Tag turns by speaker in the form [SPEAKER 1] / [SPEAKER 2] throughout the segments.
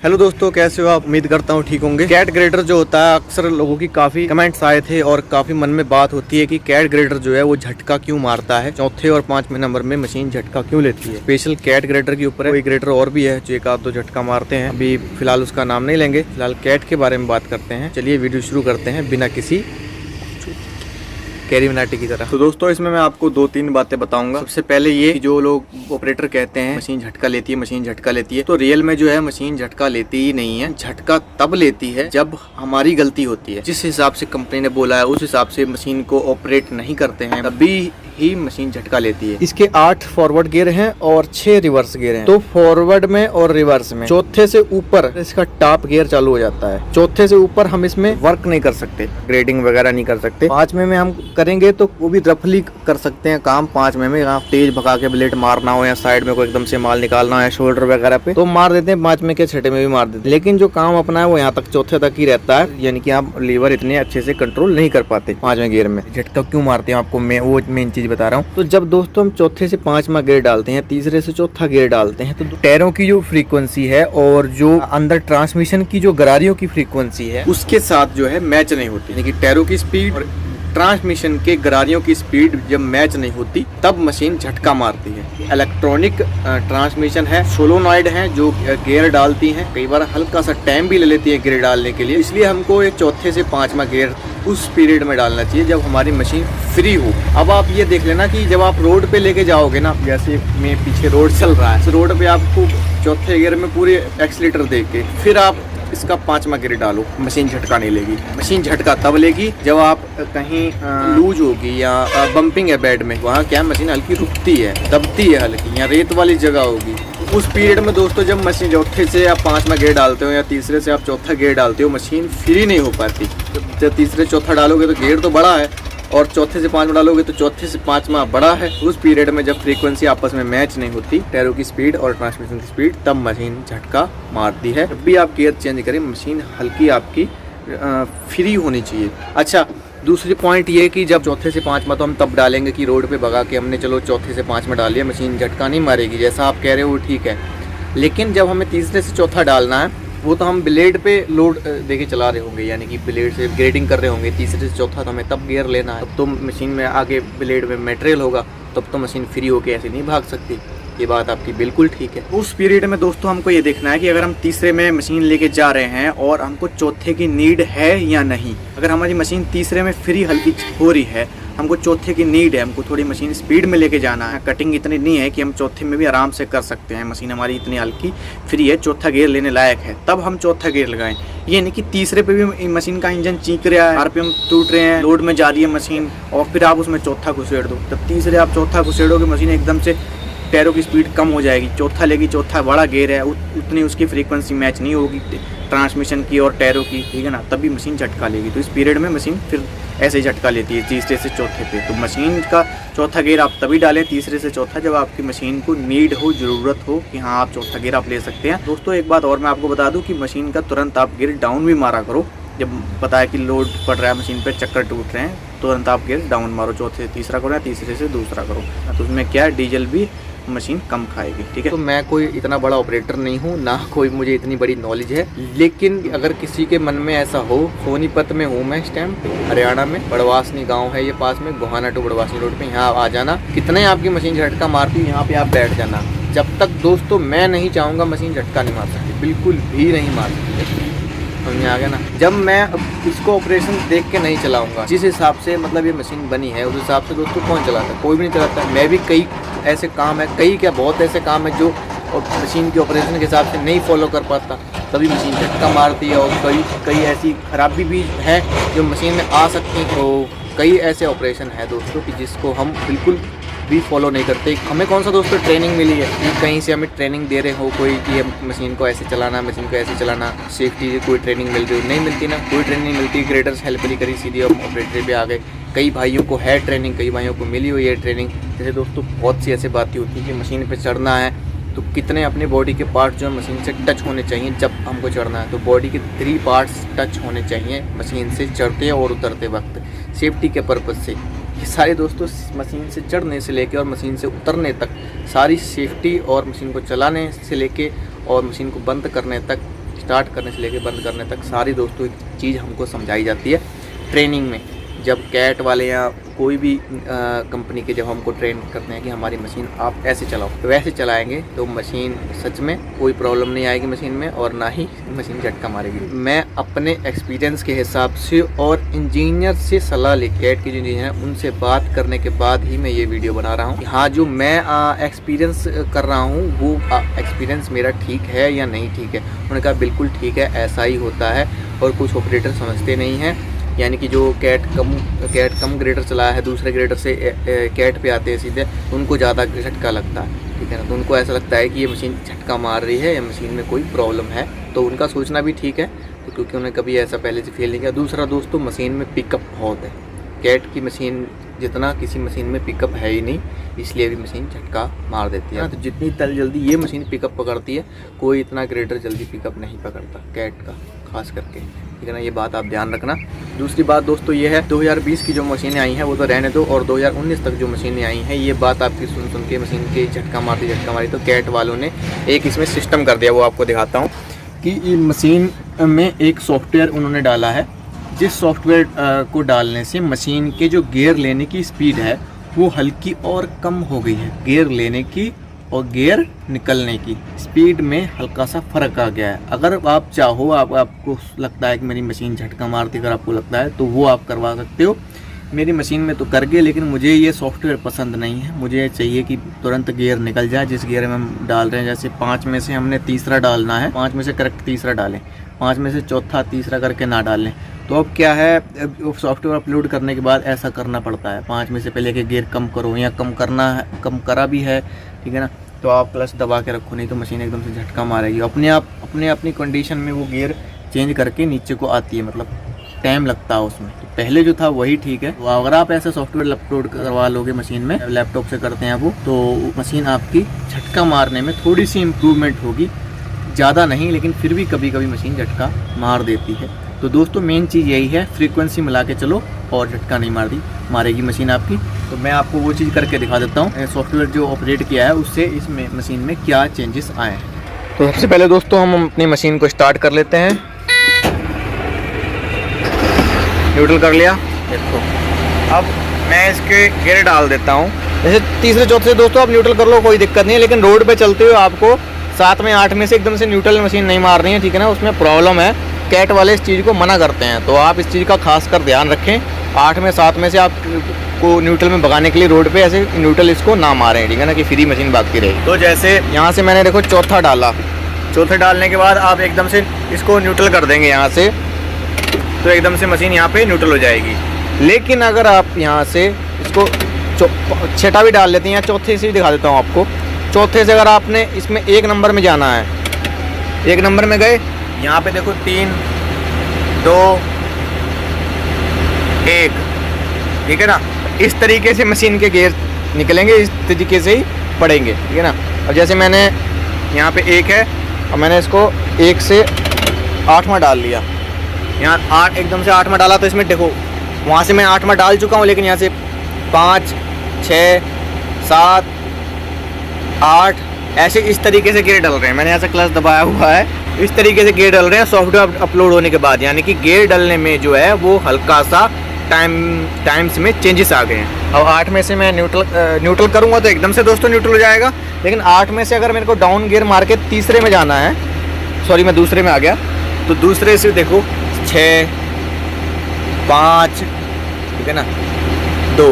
[SPEAKER 1] Hello दोस्तों, कैसे हो आप? उम्मीद करता हूँ ठीक होंगे। कैट ग्रेडर जो होता है, अक्सर लोगों की काफी कमेंट्स आए थे और काफी मन में बात होती है कि कैट ग्रेडर जो है वो झटका क्यों मारता है, चौथे और पांचवें नंबर में मशीन झटका क्यों लेती है। स्पेशल कैट ग्रेडर के ऊपर कोई ग्रेडर और भी है जो एक आध दो झटका मारते हैं। अभी फिलहाल उसका नाम नहीं लेंगे, फिलहाल कैट के बारे में बात करते हैं। चलिए वीडियो शुरू करते हैं बिना किसी कैरी मिनाटी की तरह। तो दोस्तों, इसमें मैं आपको दो तीन बातें बताऊंगा। सबसे पहले ये कि जो लोग ऑपरेटर कहते हैं मशीन झटका लेती है, मशीन झटका लेती है, तो रियल में जो है मशीन झटका लेती ही नहीं है। झटका तब लेती है जब हमारी गलती होती है। जिस हिसाब से कंपनी ने बोला है उस हिसाब से मशीन को ऑपरेट नहीं करते हैं, तभी ही मशीन झटका लेती है। इसके 8 फॉरवर्ड गियर हैं और 6 रिवर्स गियर हैं। तो फॉरवर्ड में और रिवर्स में चौथे से ऊपर इसका टॉप गियर चालू हो जाता है। चौथे से ऊपर हम इसमें वर्क नहीं कर सकते, ग्रेडिंग वगैरह नहीं कर सकते। पांचवें में हम करेंगे तो वो भी रफली कर सकते हैं काम। पांचवें में यहाँ तेज भगा के ब्लेड मारना हो या साइड में कोई एकदम से माल निकालना हो या शोल्डर वगैरह पे तो मार देते हैं, पांचवें के छठे में भी मार देते हैं। लेकिन जो काम अपना है वो यहाँ तक चौथे तक ही रहता है, यानी कि आप लीवर इतने अच्छे से कंट्रोल नहीं कर पाते पांचवें गियर में। झटका क्यों मारते हैं आपको मैं वो मेन चीज बता रहा हूँ। तो जब दोस्तों हम चौथे से पांचवा गियर डालते हैं, तीसरे से चौथा गियर डालते हैं, तो टायरों की जो फ्रीक्वेंसी है और जो अंदर ट्रांसमिशन की जो गरारियों की फ्रीक्वेंसी है उसके साथ जो है मैच नहीं होती। यानी कि टायरों की स्पीड और ट्रांसमिशन के गरारियों की स्पीड जब मैच नहीं होती तब मशीन झटका मारती है। इलेक्ट्रॉनिक ट्रांसमिशन है, सोलोनॉइड है जो गियर डालती हैं। कई बार हल्का सा टाइम भी ले लेती है गियर डालने के लिए, इसलिए हमको एक चौथे से पांचवा गियर उस पीरियड में डालना चाहिए जब हमारी मशीन फ्री हो। अब आप ये देख लेना कि जब आप रोड पे लेके जाओगे ना, जैसे में पीछे रोड चल रहा है, रोड पे आपको चौथे गियर में पूरे एक्सीलेटर दे के फिर आप इसका पांचवा गियर डालो, मशीन झटका नहीं लेगी। मशीन झटका तब लेगी जब आप कहीं लूज होगी या बम्पिंग है बेड में, वहाँ क्या मशीन हल्की रुकती है, दबती है हल्की, या रेत वाली जगह होगी। उस पीरियड में दोस्तों जब मशीन चौथे से आप पांचवा गियर डालते हो या तीसरे से आप चौथा गियर डालते हो, मशीन फ्री नहीं हो पाती। जब तीसरे चौथा डालोगे तो गियर तो बड़ा है और चौथे से पांचवा डालोगे तो चौथे से पांचवा बड़ा है। उस पीरियड में जब फ्रीक्वेंसी आपस में मैच नहीं होती, टायरों की स्पीड और ट्रांसमिशन की स्पीड, तब मशीन झटका मारती है। जब भी आप गियर चेंज करें मशीन हल्की आपकी फ्री होनी चाहिए। अच्छा, दूसरी पॉइंट ये कि जब चौथे से पांचवा तो हम तब डालेंगे कि रोड पे भगा के हमने चलो चौथे से पांचवा डाल लिया, मशीन झटका नहीं मारेगी। जैसा आप कह रहे हो वो ठीक है, लेकिन जब हमें तीसरे से चौथा डालना है वो तो हम ब्लेड पे लोड देके चला रहे होंगे, यानी कि ब्लेड से ग्रेडिंग कर रहे होंगे। तीसरे से चौथा तो हमें तब गियर लेना है, तब तो मशीन में आगे ब्लेड में मटेरियल होगा, तब तो मशीन फ्री होके ऐसे नहीं भाग सकती। ये बात आपकी बिल्कुल ठीक है। उस पीरियड में दोस्तों हमको ये देखना है कि अगर हम तीसरे में मशीन लेके जा रहे हैं और हमको चौथे की नीड है या नहीं। अगर हमारी मशीन तीसरे में फ्री हल्की हो रही है, हमको चौथे की नीड है, हमको थोड़ी मशीन स्पीड में लेके जाना है, कटिंग इतनी नहीं है कि हम चौथे में भी आराम से कर सकते हैं, मशीन हमारी इतनी हल्की फ्री है, चौथा गियर लेने लायक है, तब हम चौथा गियर लगाएं। ये नहीं कि तीसरे पे भी मशीन का इंजन चीख रहा है, आरपीएम टूट रहे हैं, लोड में जा रही है मशीन और फिर आप उसमें चौथा घुसेड़ दो। तब तीसरे आप चौथा घुसेड़ोगे मशीन एकदम से टायरों की स्पीड कम हो जाएगी। चौथा लेगी, चौथा बड़ा गियर है, उतनी उसकी फ्रीक्वेंसी मैच नहीं होगी ट्रांसमिशन की और टायरों की, ठीक है ना, तभी मशीन झटका लेगी। तो इस पीरियड में मशीन फिर ऐसे ही झटका लेती है तीसरे से चौथे पे। तो मशीन का चौथा गियर आप तभी डालें तीसरे से चौथा जब आपकी मशीन को नीड हो, ज़रूरत हो कि हाँ आप चौथा गियर आप ले सकते हैं। दोस्तों एक बात और मैं आपको बता दूं कि मशीन का तुरंत आप गियर डाउन भी मारा करो। जब पता है कि लोड पड़ रहा है मशीन पे, चक्कर टूट रहे हैं, तुरंत आप गियर डाउन मारो, चौथे से तीसरा करो या तीसरे से दूसरा करो, तो उसमें क्या है डीजल भी मशीन कम खाएगी, ठीक है। तो मैं कोई इतना बड़ा ऑपरेटर नहीं हूँ, ना कोई मुझे इतनी बड़ी नॉलेज है, लेकिन अगर किसी के मन में ऐसा हो, सोनीपत में हूँ मैं इस टाइम, हरियाणा में, बड़वासनी गांव है ये पास में, गोहाना टू बड़वासनी रोड पे, यहाँ आ जाना। कितने आपकी मशीन झटका मारती है यहाँ पे आप बैठ जाना। जब तक दोस्तों मैं नहीं चाहूँगा मशीन झटका नहीं मार सकती, बिल्कुल भी नहीं मार सकती। समझ आ गया ना। जब मैं इसको ऑपरेशन देख के नहीं चलाऊंगा, जिस हिसाब से मतलब ये मशीन बनी है उस हिसाब से दोस्तों कौन चलाता है? कोई भी नहीं चलाता। मैं भी कई ऐसे काम है, कई क्या बहुत ऐसे काम है जो मशीन के ऑपरेशन के हिसाब से नहीं फॉलो कर पाता, तभी मशीन झटका मारती है। और कई ऐसी खराबी भी है जो मशीन में आ सकती है। तो कई ऐसे ऑपरेशन है दोस्तों कि जिसको हम बिल्कुल भी फॉलो नहीं करते। हमें कौन सा दोस्तों ट्रेनिंग मिली है कि कहीं से हमें ट्रेनिंग दे रहे हो कोई कि मशीन को ऐसे चलाना, मशीन को ऐसे चलाना, सेफ्टी की कोई ट्रेनिंग मिल रही हो? नहीं मिलती ना, कोई ट्रेनिंग नहीं मिलती। ग्रेडर्स हेल्प नहीं करी, सीधे हम ऑपरेटर पे आ गए। कई भाइयों को है ट्रेनिंग, कई भाइयों को मिली हुई है ट्रेनिंग। जैसे दोस्तों बहुत सी ऐसी बातें होती हैं कि मशीन पर चढ़ना है तो कितने अपने बॉडी के पार्ट जो है मशीन से टच होने चाहिए जब हमको चढ़ना है। तो बॉडी के 3 पार्ट्स टच होने चाहिए मशीन से चढ़ते और उतरते वक्त, सेफ्टी के पर्पज़ से। ये सारे दोस्तों मशीन से चढ़ने से लेके और मशीन से उतरने तक सारी सेफ्टी, और मशीन को चलाने से लेके और मशीन को बंद करने तक स्टार्ट करने से लेकर बंद करने तक सारी दोस्तों एक चीज़ हमको समझाई जाती है ट्रेनिंग में। जब कैट वाले या कोई भी कंपनी के जब हमको ट्रेन करते हैं कि हमारी मशीन आप ऐसे चलाओ, तो वैसे चलाएंगे तो मशीन सच में कोई प्रॉब्लम नहीं आएगी मशीन में, और ना ही मशीन झटका मारेगी। मैं अपने एक्सपीरियंस के हिसाब से और इंजीनियर से सलाह ले, कैट के जो इंजीनियर हैं उनसे बात करने के बाद ही मैं ये वीडियो बना रहा हूँ। हाँ, जो मैं एक्सपीरियंस कर रहा हूँ वो एक्सपीरियंस मेरा ठीक है या नहीं ठीक है। उन्होंने कहा बिल्कुल ठीक है, ऐसा ही होता है, और कुछ ऑपरेटर समझते नहीं हैं। यानी कि जो कैट कम ग्रेडर चलाया है दूसरे ग्रेडर से कैट पे आते हैं सीधे, तो उनको ज़्यादा झटका लगता है, ठीक है ना। तो उनको ऐसा लगता है कि ये मशीन झटका मार रही है या मशीन में कोई प्रॉब्लम है, तो उनका सोचना भी ठीक है, तो क्योंकि उन्होंने कभी ऐसा पहले से फील नहीं किया। दूसरा दोस्तों, मशीन में पिकअप बहुत है, कैट की मशीन जितना किसी मशीन में पिकअप है ही नहीं, इसलिए भी मशीन झटका मार देती है। तो जितनी जल्दी ये मशीन पिकअप पकड़ती है, कोई इतना ग्रेडर जल्दी पिकअप नहीं पकड़ता कैट का, खास करके, ठीक है ना। ये बात आप ध्यान रखना। दूसरी बात दोस्तों ये है, 2020 की जो मशीनें आई हैं वो तो रहने दो, और 2019 तक जो मशीनें आई हैं, ये बात आपकी सुन के मशीन के झटका मारी, तो कैट वालों ने एक इसमें सिस्टम कर दिया। वो आपको दिखाता हूँ कि मशीन में एक सॉफ्टवेयर उन्होंने डाला है, जिस सॉफ्टवेयर को डालने से मशीन के जो गियर लेने की स्पीड है वो हल्की और कम हो गई है। गियर लेने की और गियर निकलने की स्पीड में हल्का सा फ़र्क आ गया है। अगर आप चाहो, आपको लगता है कि मेरी मशीन झटका मारती, अगर आपको लगता है तो वो आप करवा सकते हो। मेरी मशीन में तो कर गए, लेकिन मुझे ये सॉफ्टवेयर पसंद नहीं है। मुझे चाहिए कि तुरंत गियर निकल जाए जिस गियर में हम डाल रहे हैं। जैसे 5 में से हमने तीसरा डालना है, 5 में से करेक्ट तीसरा डालें, 5 में से चौथा तीसरा करके ना डालें। तो अब क्या है, सॉफ्टवेयर अपलोड करने के बाद ऐसा करना पड़ता है, 5 में से पहले के गियर कम करो, या कम करना है, कम करा भी है, ठीक है ना, तो आप प्लस दबा के रखो, नहीं तो मशीन एकदम से झटका मारेगी। अपनी कंडीशन में वो गियर चेंज करके नीचे को आती है, मतलब टाइम लगता है उसमें। तो पहले जो था वही ठीक है। अगर आप ऐसा सॉफ्टवेयर अपलोड करवा लोगे मशीन में, लैपटॉप से करते हैं वो, तो मशीन आपकी झटका मारने में थोड़ी सी इम्प्रूवमेंट होगी, ज़्यादा नहीं, लेकिन फिर भी कभी कभी मशीन झटका मार देती है। तो दोस्तों मेन चीज़ यही है, फ्रीक्वेंसी मिला के चलो और झटका नहीं मारेगी मशीन आपकी। तो मैं आपको वो चीज़ करके दिखा देता हूँ, सॉफ्टवेयर जो ऑपरेट किया है उससे इस मशीन में क्या चेंजेस आए हैं। तो सबसे पहले दोस्तों हम अपनी मशीन को स्टार्ट कर लेते हैं। न्यूट्रल कर लिया, देखो अब मैं इसके गियर डाल देता हूँ। जैसे तीसरे चौथे दोस्तों आप न्यूट्रल कर लो, कोई दिक्कत नहीं है, लेकिन रोड पे चलते हुए आपको 7 में 8 में से एकदम से न्यूट्रल मशीन नहीं मारनी है, ठीक है ना, उसमें प्रॉब्लम है। कैट वाले इस चीज़ को मना करते हैं, तो आप इस चीज़ का खास कर ध्यान रखें। 8 में 7 में से आपको न्यूट्रल में भगाने के लिए रोड पे ऐसे न्यूट्रल इसको ना मारें, ठीक है ना, कि फ्री मशीन भागती रहेगी। तो जैसे यहाँ से मैंने देखो चौथा डाला, चौथे डालने के बाद आप एकदम से इसको न्यूट्रल कर देंगे यहाँ से, तो एकदम से मशीन यहाँ पे न्यूट्रल हो जाएगी। लेकिन अगर आप यहाँ से इसको छठा भी डाल लेते हैं, या चौथे से भी दिखा देता हूँ आपको। चौथे से अगर आपने इसमें 1 नंबर में जाना है, 1 नंबर में गए, यहाँ पे देखो 3 2 1, ठीक है ना, इस तरीके से मशीन के गियर निकलेंगे, इस तरीके से ही पड़ेंगे, ठीक है ना। अब जैसे मैंने यहाँ पे 1 है, और मैंने इसको 1 से 8वां डाल लिया, यहाँ 8 एकदम से 8वां डाला, तो इसमें देखो वहाँ से मैं 8वां डाल चुका हूँ, लेकिन यहाँ से 5 6 7 8 ऐसे इस तरीके से गियर डल रहे हैं। मैंने यहाँ से क्लच दबाया हुआ है, इस तरीके से गियर डल रहे हैं सॉफ्टवेयर अपलोड होने के बाद। यानी कि गियर डलने में जो है वो हल्का सा टाइम्स में चेंजेस आ गए हैं। अब 8 में से मैं न्यूट्रल करूँगा तो एकदम से दोस्तों न्यूट्रल हो जाएगा, लेकिन 8 में से अगर मेरे को डाउन गियर मार के तीसरे में जाना है, सॉरी मैं दूसरे में आ गया, तो दूसरे से देखो 6 5, ठीक है ना, 2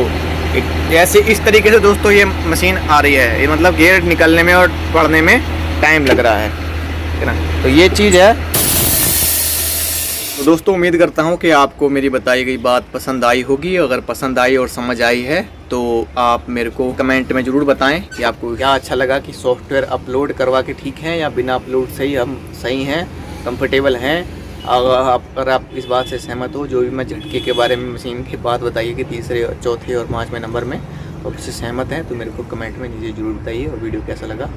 [SPEAKER 1] ऐसे इस तरीके से दोस्तों ये मशीन आ रही है। ये मतलब गियर निकलने में और पड़ने में टाइम लग रहा है, ठीक है ना। तो ये चीज़ है। तो दोस्तों उम्मीद करता हूँ कि आपको मेरी बताई गई बात पसंद आई होगी। अगर पसंद आई और समझ आई है तो आप मेरे को कमेंट में ज़रूर बताएं कि आपको क्या अच्छा लगा, कि सॉफ्टवेयर अपलोड करवा के ठीक है या बिना अपलोड से ही हम सही हैं, कंफर्टेबल हैं। अगर आप इस बात से सहमत हो, जो भी मैं झटके के बारे में मशीन की बात बताइए कि तीसरे चौथे और 5वें नंबर में, तो उससे सहमत हैं तो मेरे को कमेंट में नीचे ज़रूर बताइए, और वीडियो कैसा लगा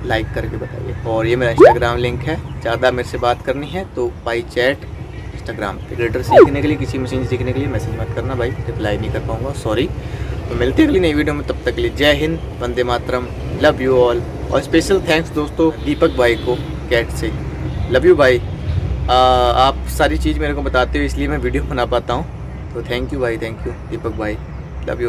[SPEAKER 1] लाइक करके बताइए। और ये मेरा इंस्टाग्राम लिंक है, ज़्यादा मेरे से बात करनी है तो बाई चैट इंस्टाग्राम पे। ग्रेडर सीखने के लिए, किसी मशीन सीखने के लिए मैसेज मत करना भाई, रिप्लाई नहीं कर पाऊँगा, सॉरी। तो मिलते हैं अगली नई वीडियो में, तब तक के लिए जय Hind, Vande Mataram, love you all. और स्पेशल थैंक्स दोस्तों दीपक भाई को कैट से, लव यू भाई। आप सारी चीज़ मेरे को बताते हो, इसलिए मैं वीडियो बना पाता हूँ। तो थैंक यू भाई, थैंक यू दीपक भाई, लव यू।